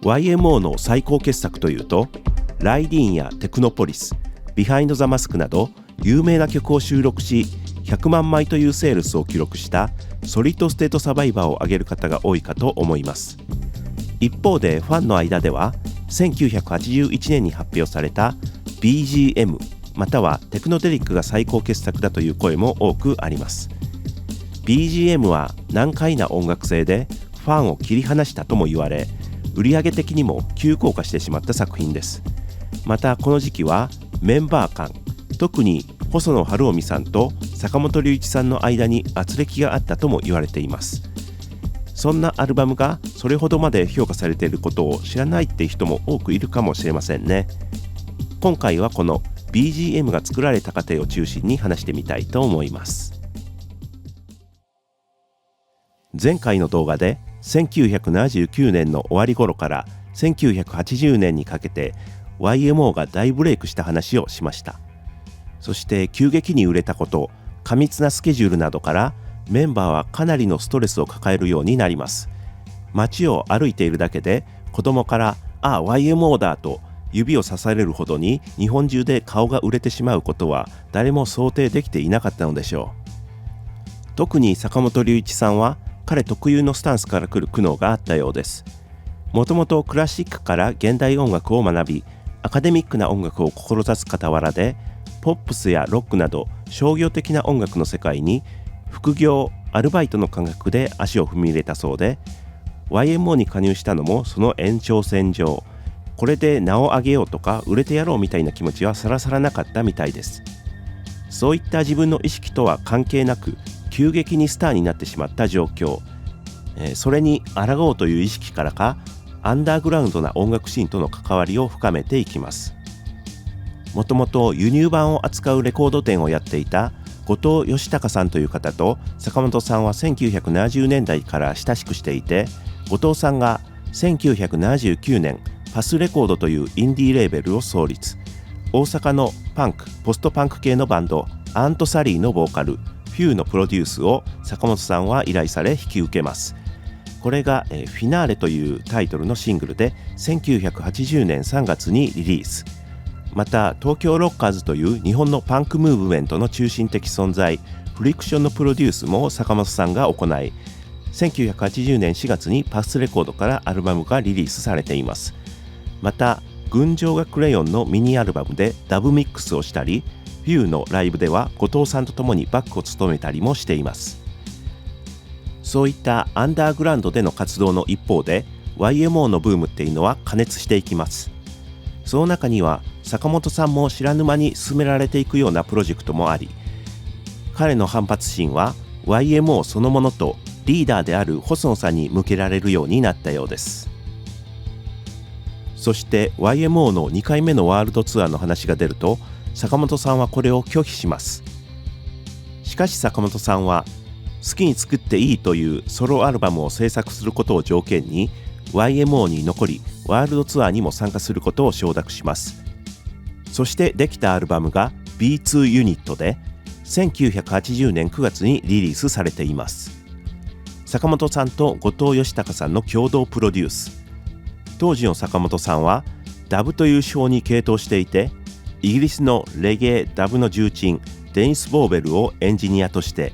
YMO の最高傑作というとライディーンやテクノポリス、ビハインドザマスクなど有名な曲を収録し100万枚というセールスを記録したソリッドステートサバイバーを挙げる方が多いかと思います。一方でファンの間では1981年に発表された BGM またはテクノデリックが最高傑作だという声も多くあります。 BGM は難解な音楽性でファンを切り離したとも言われ、売上的にも急降下してしまった作品です。またこの時期はメンバー間、特に細野晴臣さんと坂本龍一さんの間に軋轢があったとも言われています。そんなアルバムがそれほどまで評価されていることを知らないっていう人も多くいるかもしれませんね。今回はこの BGM が作られた過程を中心に話してみたいと思います。前回の動画で1979年の終わり頃から1980年にかけて YMO が大ブレイクした話をしました。そして急激に売れたこと、過密なスケジュールなどからメンバーはかなりのストレスを抱えるようになります。街を歩いているだけで子供からYMO だと指を刺されるほどに日本中で顔が売れてしまうことは誰も想定できていなかったのでしょう。特に坂本龍一さんは彼特有のスタンスから来る苦悩があったようです。もともとクラシックから現代音楽を学び、アカデミックな音楽を志す傍らでポップスやロックなど商業的な音楽の世界に副業、アルバイトの感覚で足を踏み入れたそうで、 YMO に加入したのもその延長線上、これで名を上げようとか売れてやろうみたいな気持ちはさらさらなかったみたいです。そういった自分の意識とは関係なく急激にスターになってしまった状況、それに抗おうという意識からかアンダーグラウンドな音楽シーンとの関わりを深めていきます。もともと輸入版を扱うレコード店をやっていた後藤義孝さんという方と坂本さんは1970年代から親しくしていて、後藤さんが1979年パスレコードというインディーレーベルを創立。大阪のパンク、ポストパンク系のバンドアントサリーのボーカルフューのプロデュースを坂本さんは依頼され引き受けます。これがフィナーレというタイトルのシングルで1980年3月にリリース。また東京ロッカーズという日本のパンクムーブメントの中心的存在フリクションのプロデュースも坂本さんが行い、1980年4月にパスレコードからアルバムがリリースされています。また群青がクレヨンのミニアルバムでダブミックスをしたり、フューのライブでは後藤さんと共にバックを務めたりもしています。そういったアンダーグラウンドでの活動の一方で YMO のブームっていうのは過熱していきます。その中には坂本さんも知らぬ間に進められていくようなプロジェクトもあり、彼の反発心は YMO そのものとリーダーである細野さんに向けられるようになったようです。そして YMO の2回目のワールドツアーの話が出ると坂本さんはこれを拒否します。しかし坂本さんは好きに作っていいというソロアルバムを制作することを条件に YMO に残りワールドツアーにも参加することを承諾します。そしてできたアルバムが B2 ユニットで1980年9月にリリースされています。坂本さんと後藤義孝さんの共同プロデュース。当時の坂本さんはダブという手法に傾倒していて、イギリスのレゲエダブの重鎮デニス・ボーベルをエンジニアとして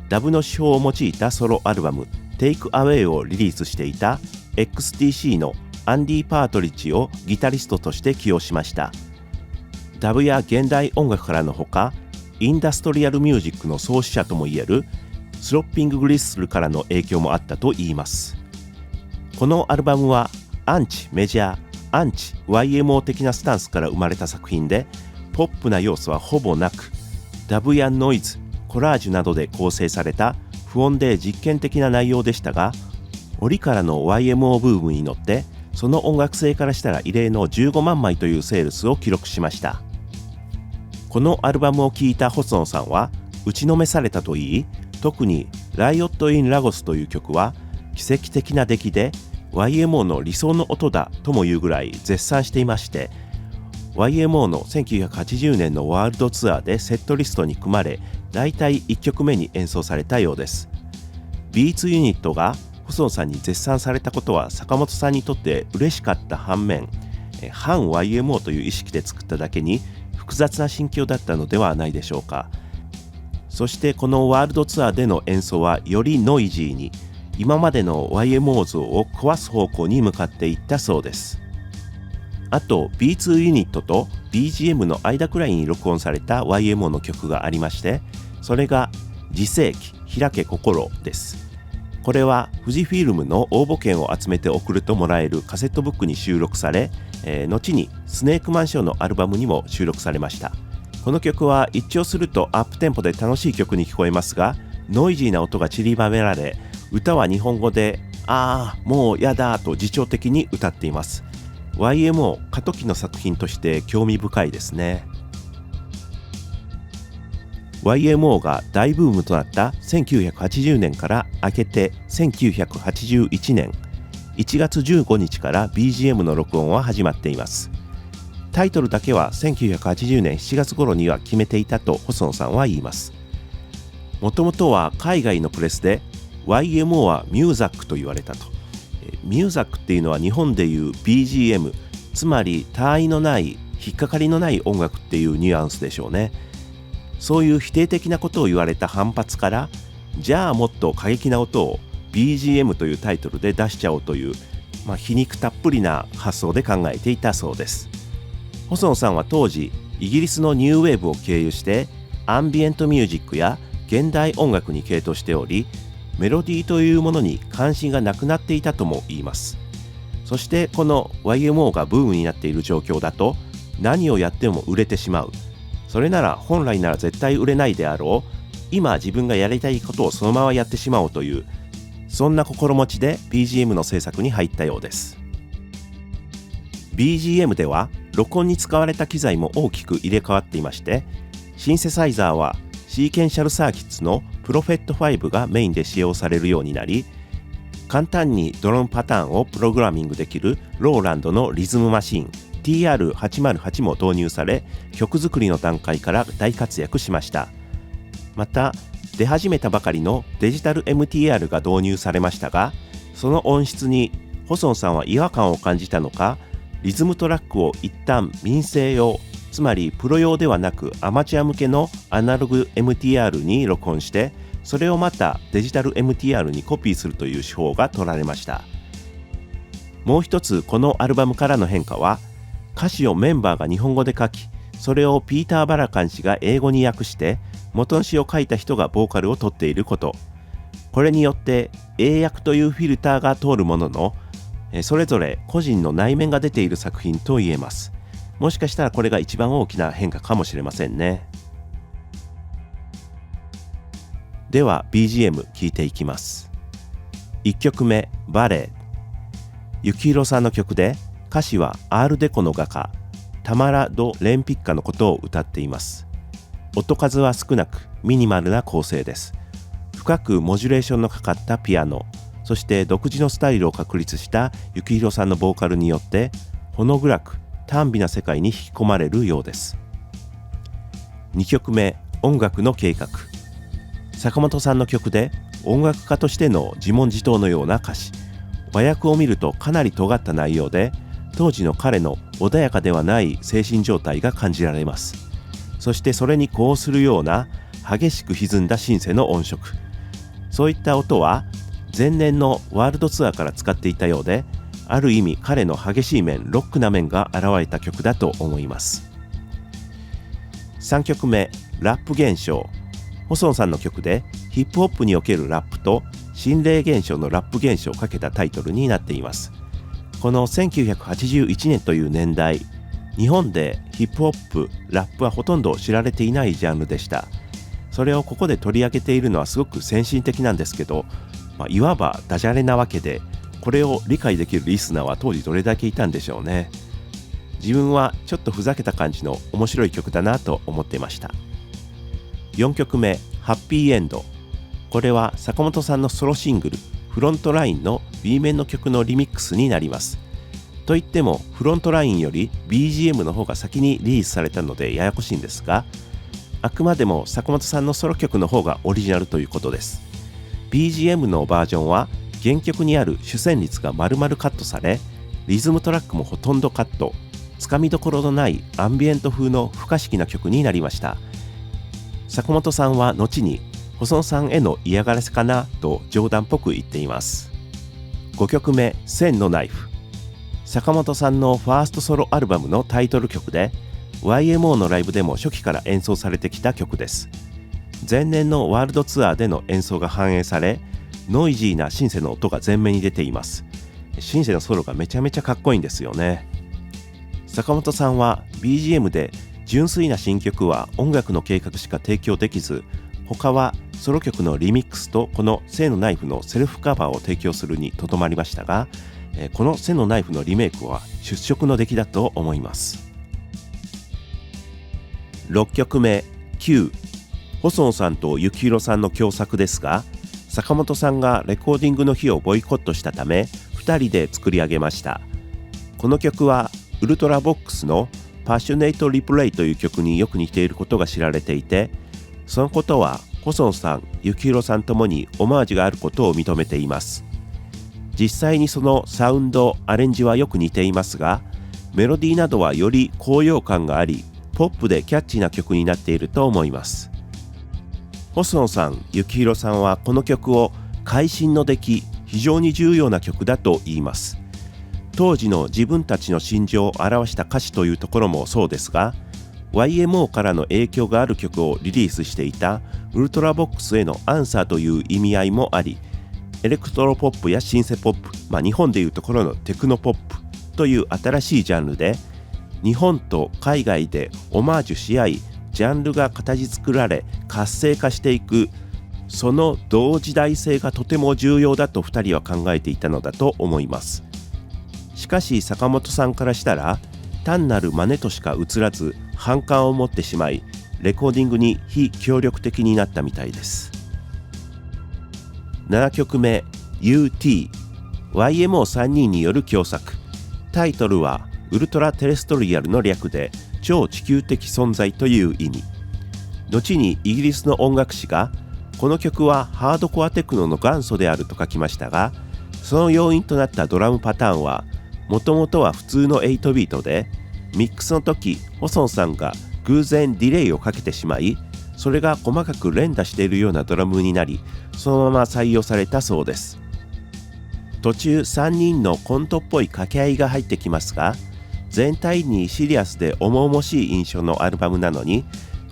ダブの手法を用いたソロアルバム Take Away をリリースしていた XTC のアンディ・パートリッジをギタリストとして起用しました。ダブや現代音楽からのほかインダストリアルミュージックの創始者ともいえるスロッピング・グリッスルからの影響もあったといいます。このアルバムはアンチメジャー、アンチ YMO 的なスタンスから生まれた作品で、ポップな要素はほぼなく、ダブやノイズ、コラージュなどで構成された不穏で実験的な内容でしたが、折からの YMO ブームに乗ってその音楽性からしたら異例の15万枚というセールスを記録しました。このアルバムを聴いた細野さんは打ちのめされたといい、特にライオット・イン・ラゴスという曲は奇跡的な出来で YMO の理想の音だともいうぐらい絶賛していまして、 YMO の1980年のワールドツアーでセットリストに組まれ、だいたい1曲目に演奏されたようです。ビーツユニットが細野さんに絶賛されたことは坂本さんにとって嬉しかった反面、反 YMO という意識で作っただけに複雑な心境だったのではないでしょうか。そしてこのワールドツアーでの演奏はよりノイジーに、今までの YMO 像を壊す方向に向かっていったそうです。あと B2 ユニットと BGM の間くらいに録音された YMO の曲がありまして、それが自世紀開け心です。これは富士フィルムの応募券を集めて送るともらえるカセットブックに収録され、後にスネークマンションのアルバムにも収録されました。この曲は一聴するとアップテンポで楽しい曲に聞こえますが、ノイジーな音が散りばめられ、歌は日本語でもうやだと自重的に歌っています。YMO 過渡期の作品として興味深いですね。YMO が大ブームとなった1980年から明けて1981年1月15日から BGM の録音は始まっています。タイトルだけは1980年7月頃には決めていたと細野さんは言います。もともとは海外のプレスで YMO はミューザックと言われたと。ミューザックっていうのは日本でいう BGM、つまり他愛のない引っかかりのない音楽っていうニュアンスでしょうね。そういう否定的なことを言われた反発から、じゃあもっと過激な音を BGM というタイトルで出しちゃおうという、皮肉たっぷりな発想で考えていたそうです。細野さんは当時イギリスのニューウェーブを経由してアンビエントミュージックや現代音楽に傾倒しており、メロディーというものに関心がなくなっていたとも言います。そしてこの YMO がブームになっている状況だと、何をやっても売れてしまう、それなら本来なら絶対売れないであろう、今自分がやりたいことをそのままやってしまおうという、そんな心持ちで BGM の制作に入ったようです。 BGM では録音に使われた機材も大きく入れ替わっていまして、シンセサイザーはシーケンシャルサーキッツのプロフェット5がメインで使用されるようになり、簡単にドローンパターンをプログラミングできるローランドのリズムマシン TR808 も導入され、曲作りの段階から大活躍しました。また出始めたばかりのデジタル MTR が導入されましたが、その音質に細野さんは違和感を感じたのか、リズムトラックを一旦民生用、つまりプロ用ではなくアマチュア向けのアナログ MTR に録音して、それをまたデジタル MTR にコピーするという手法が取られました。もう一つこのアルバムからの変化は、歌詞をメンバーが日本語で書き、それをピーター・バラカン氏が英語に訳して元の詩を書いた人がボーカルを取っていること。これによって英訳というフィルターが通るものの、それぞれ個人の内面が出ている作品と言えます。もしかしたらこれが一番大きな変化かもしれませんね。では BGM 聴いていきます。1曲目バレエ。幸宏さんの曲で、歌詞はアールデコの画家タマラ・ド・レンピッカのことを歌っています。音数は少なくミニマルな構成です。深くモジュレーションのかかったピアノ、そして独自のスタイルを確立した幸宏さんのボーカルによってほの暗く短美な世界に引き込まれるようです。2曲目音楽の計画。坂本さんの曲で音楽家としての自問自答のような歌詞、和訳を見るとかなり尖った内容で、当時の彼の穏やかではない精神状態が感じられます。そしてそれに呼応するような激しく歪んだシンセの音色、そういった音は前年のワールドツアーから使っていたようで、ある意味彼の激しい面、ロックな面が現れた曲だと思います。3曲目ラップ現象。細野さんの曲でヒップホップにおけるラップと心霊現象のラップ現象をかけたタイトルになっています。この1981年という年代、日本でヒップホップ、ラップはほとんど知られていないジャンルでした。それをここで取り上げているのはすごく先進的なんですけど、いわばダジャレなわけで、これを理解できるリスナーは当時どれだけいたんでしょうね。自分はちょっとふざけた感じの面白い曲だなと思っていました。4曲目ハッピーエンド。これは坂本さんのソロシングルフロントラインの B 面の曲のリミックスになります。といってもフロントラインより BGM の方が先にリリースされたのでややこしいんですが、あくまでも坂本さんのソロ曲の方がオリジナルということです。BGM のバージョンは原曲にある主旋律が丸々カットされ、リズムトラックもほとんどカット、つかみどころのないアンビエント風の不可思議な曲になりました。坂本さんは後に細野さんへの嫌がらせかなと冗談っぽく言っています。5曲目、千のナイフ。坂本さんのファーストソロアルバムのタイトル曲で、 YMO のライブでも初期から演奏されてきた曲です。前年のワールドツアーでの演奏が反映され、ノイジーなシンセの音が前面に出ています。シンセのソロがめちゃめちゃかっこいいんですよね。坂本さんは BGM で純粋な新曲は音楽の計画しか提供できず、他はソロ曲のリミックスとこの千のナイフのセルフカバーを提供するにとどまりましたが、この千のナイフのリメイクは出色の出来だと思います。6曲目、Q。細野さんと幸宏さんの共作ですが、坂本さんがレコーディングの日をボイコットしたため2人で作り上げました。この曲はウルトラボックスのパッショネイトリプレイという曲によく似ていることが知られていて、そのことは細野さん、幸宏さんともにオマージュがあることを認めています。実際にそのサウンド、アレンジはよく似ていますが、メロディーなどはより高揚感があり、ポップでキャッチーな曲になっていると思います。細野さん、幸宏さんはこの曲を会心の出来、非常に重要な曲だと言います。当時の自分たちの心情を表した歌詞というところもそうですが、 YMO からの影響がある曲をリリースしていたウルトラボックスへのアンサーという意味合いもあり、エレクトロポップやシンセポップ、日本でいうところのテクノポップという新しいジャンルで、日本と海外でオマージュし合い、ジャンルが形作られ活性化していく、その同時代性がとても重要だと2人は考えていたのだと思います。しかし坂本さんからしたら、単なる真似としか映らず反感を持ってしまい、レコーディングに非協力的になったみたいです。7曲目、 UT。 YMO3 人による共作。タイトルはウルトラテレストリアルの略で、超地球的存在という意味。後にイギリスの音楽誌が、この曲はハードコアテクノの元祖であると書きましたが、その要因となったドラムパターンはもともとは普通の8ビートで、ミックスの時細野さんが偶然ディレイをかけてしまい、それが細かく連打しているようなドラムになり、そのまま採用されたそうです。途中3人のコントっぽい掛け合いが入ってきますが、全体にシリアスで重々しい印象のアルバムなのに、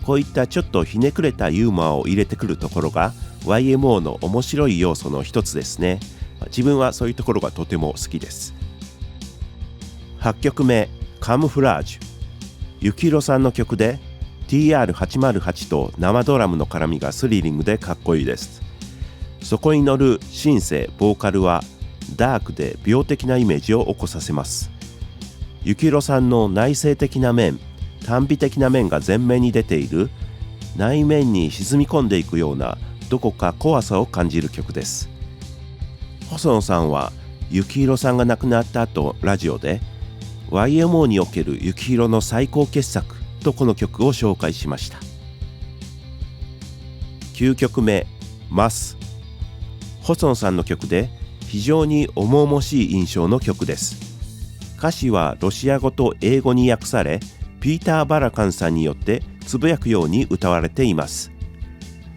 こういったちょっとひねくれたユーモアを入れてくるところが YMO の面白い要素の一つですね。自分はそういうところがとても好きです。8曲目、カムフラージュ。幸宏さんの曲で TR808 と生ドラムの絡みがスリリングでかっこいいです。そこに乗るシンセ、ボーカルはダークで病的なイメージを起こさせます。幸宏さんの内省的な面、短美的な面が前面に出ている、内面に沈み込んでいくようなどこか怖さを感じる曲です。細野さんは幸宏さんが亡くなった後、ラジオで YMO における幸宏の最高傑作とこの曲を紹介しました。9曲目、マス。細野さんの曲で非常に重々しい印象の曲です。歌詞はロシア語と英語に訳され、ピーター・バラカンさんによってつぶやくように歌われています。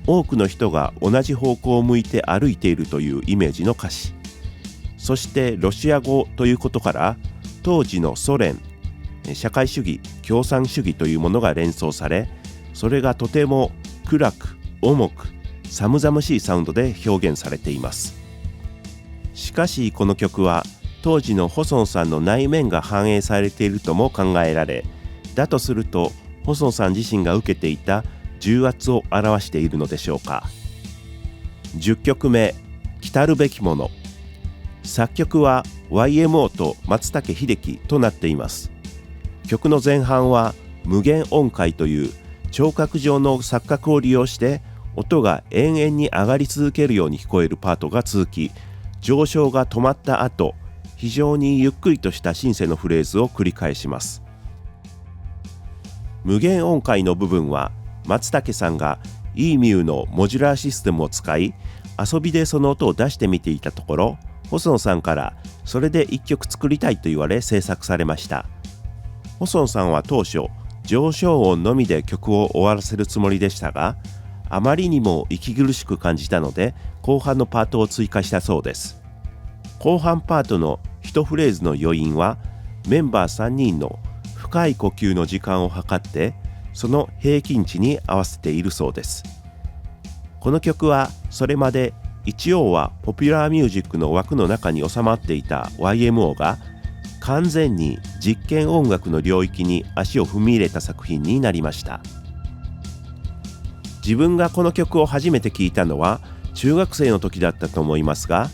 多くの人が同じ方向を向いて歩いているというイメージの歌詞。そしてロシア語ということから、当時のソ連、社会主義、共産主義というものが連想され、それがとても暗く、重く、寒々しいサウンドで表現されています。しかしこの曲は当時の細野さんの内面が反映されているとも考えられ、だとすると細野さん自身が受けていた重圧を表しているのでしょうか。10曲目、来たるべきもの。作曲は YMO と松武秀樹となっています。曲の前半は無限音階という聴覚上の錯覚を利用して音が延々に上がり続けるように聞こえるパートが続き、上昇が止まった後、非常にゆっくりとしたシンセのフレーズを繰り返します。無限音階の部分は松武さんが EMU のモジュラーシステムを使い、遊びでその音を出してみていたところ、細野さんからそれで一曲作りたいと言われ制作されました。細野さんは当初上昇音のみで曲を終わらせるつもりでしたが、あまりにも息苦しく感じたので後半のパートを追加したそうです。後半パートの一フレーズの余韻はメンバー3人の深い呼吸の時間を測ってその平均値に合わせているそうです。この曲はそれまで一応はポピュラーミュージックの枠の中に収まっていた YMO が完全に実験音楽の領域に足を踏み入れた作品になりました。自分がこの曲を初めて聴いたのは中学生の時だったと思いますが、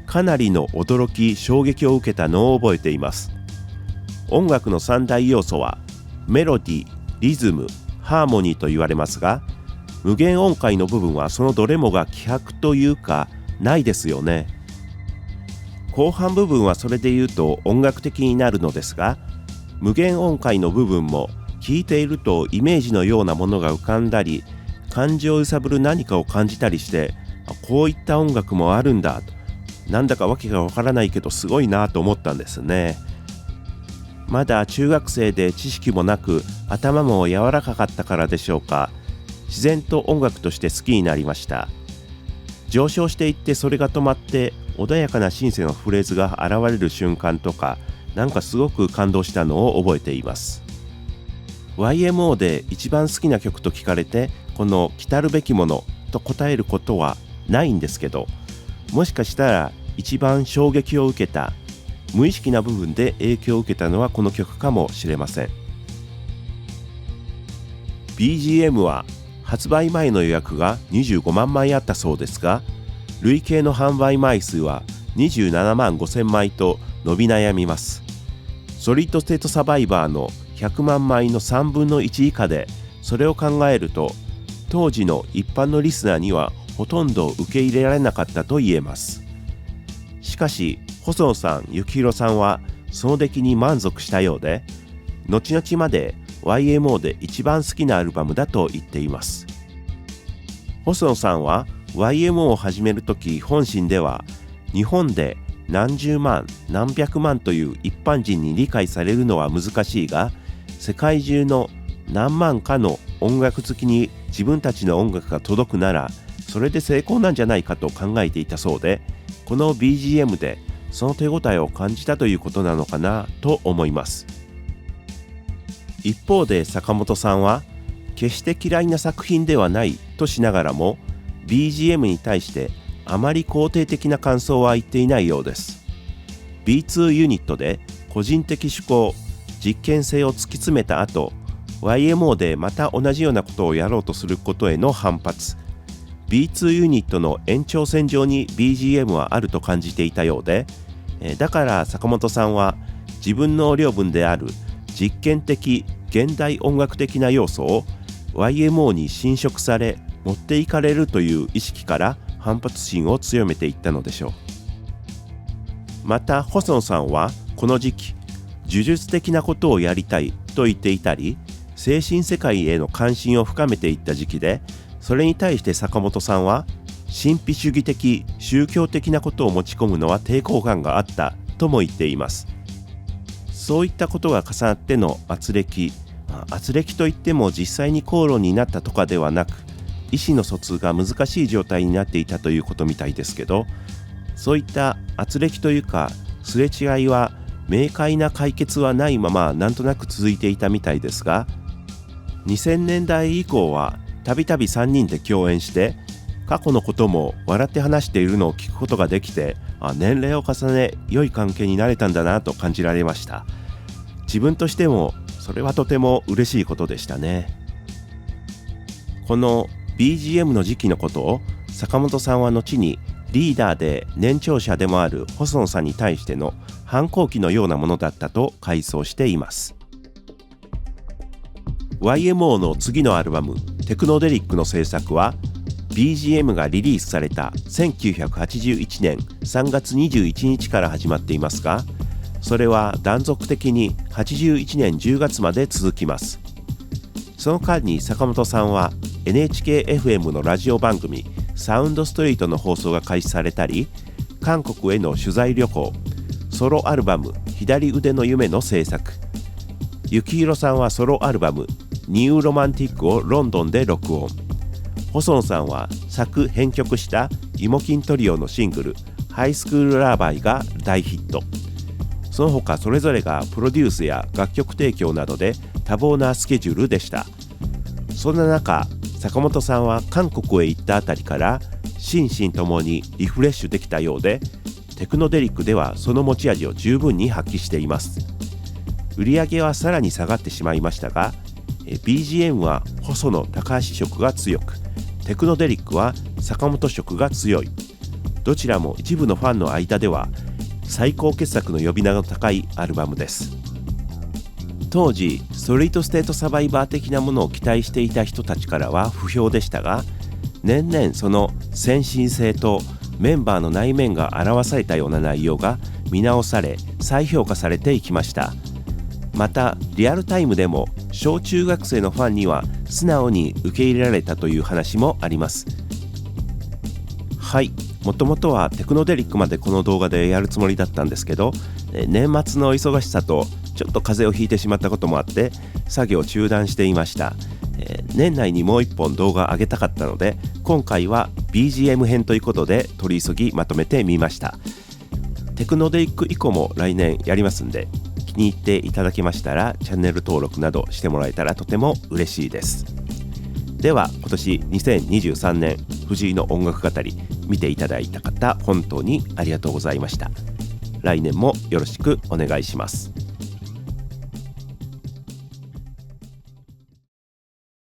かなりの驚き衝撃を受けたのを覚えています。音楽の三大要素はメロディ、リズム、ハーモニーと言われますが、無限音階の部分はそのどれもが希薄というかないですよね。後半部分はそれで言うと音楽的になるのですが、無限音階の部分も聴いているとイメージのようなものが浮かんだり、感情を揺さぶる何かを感じたりして、こういった音楽もあるんだと、なんだかわけがわからないけどすごいなと思ったんですね。まだ中学生で知識もなく頭も柔らかかったからでしょうか、自然と音楽として好きになりました。上昇していってそれが止まって穏やかなシンセのフレーズが現れる瞬間とか、なんかすごく感動したのを覚えています。 YMO で一番好きな曲と聞かれてこの来たるべきものと答えることはないんですけど、もしかしたら一番衝撃を受けた、無意識な部分で影響を受けたのはこの曲かもしれません。 BGM は発売前の予約が25万枚あったそうですが、累計の販売枚数は27万5000枚と伸び悩みます。ソリッドステートサバイバーの100万枚の3分の1以下で、それを考えると当時の一般のリスナーにはほとんど受け入れられなかったと言えます。しかし細野さん、幸宏さんはその出来に満足したようで、後々まで YMO で一番好きなアルバムだと言っています。細野さんは YMO を始めるとき本心では、日本で何十万何百万という一般人に理解されるのは難しいが、世界中の何万かの音楽好きに自分たちの音楽が届くならそれで成功なんじゃないかと考えていたそうで、この BGM でその手応えを感じたということなのかなと思います。一方で坂本さんは決して嫌いな作品ではないとしながらも BGM に対してあまり肯定的な感想は言っていないようです。 B2 ユニットで個人的趣向、実験性を突き詰めた後、 YMO でまた同じようなことをやろうとすることへの反発、 B2 ユニットの延長線上に BGM はあると感じていたようで、だから坂本さんは自分の領分である実験的現代音楽的な要素を YMO に侵食され持っていかれるという意識から反発心を強めていったのでしょう。また細野さんはこの時期呪術的なことをやりたいと言っていたり、精神世界への関心を深めていった時期で、それに対して坂本さんは神秘主義的宗教的なことを持ち込むのは抵抗感があったとも言っています。そういったことが重なっての圧力といっても実際に口論になったとかではなく、意思の疎通が難しい状態になっていたということみたいですけど、そういった圧力というかすれ違いは明快な解決はないままなんとなく続いていたみたいですが、2000年代以降はたびたび3人で共演して過去のことも笑って話しているのを聞くことができて、年齢を重ね良い関係になれたんだなと感じられました。自分としてもそれはとても嬉しいことでしたね。この BGM の時期のことを坂本さんは後にリーダーで年長者でもある細野さんに対しての反抗期のようなものだったと回想しています。 YMO の次のアルバムテクノデリックの制作は BGM がリリースされた1981年3月21日から始まっていますが、それは断続的に81年10月まで続きます。その間に坂本さんは NHK-FM のラジオ番組サウンドストリートの放送が開始されたり、韓国への取材旅行、ソロアルバム左腕の夢の制作、幸宏さんはソロアルバムニューロマンティックをロンドンで録音、細野さんは作編曲したイモキントリオのシングルハイスクールラーバイが大ヒット。その他それぞれがプロデュースや楽曲提供などで多忙なスケジュールでした。そんな中、坂本さんは韓国へ行ったあたりから心身ともにリフレッシュできたようで、テクノデリックではその持ち味を十分に発揮しています。売り上げはさらに下がってしまいましたが、BGM は細野高橋色が強く、テクノデリックは坂本色が強い。どちらも一部のファンの間では最高傑作の呼び名の高いアルバムです。当時ストリートステートサバイバー的なものを期待していた人たちからは不評でしたが、年々その先進性とメンバーの内面が表されたような内容が見直され再評価されていきました。またリアルタイムでも小中学生のファンには素直に受け入れられたという話もあります。はい、もともとはテクノデリックまでこの動画でやるつもりだったんですけど、年末の忙しさとちょっと風邪をひいてしまったこともあって作業を中断していました。年内にもう一本動画上げたかったので、今回は BGM 編ということで取り急ぎまとめてみました。テクノデリック以降も来年やりますんで、気に入っていただけましたらチャンネル登録などしてもらえたらとても嬉しいです。では今年2023年藤井の音楽語り見ていただいた方、本当にありがとうございました。来年もよろしくお願いします。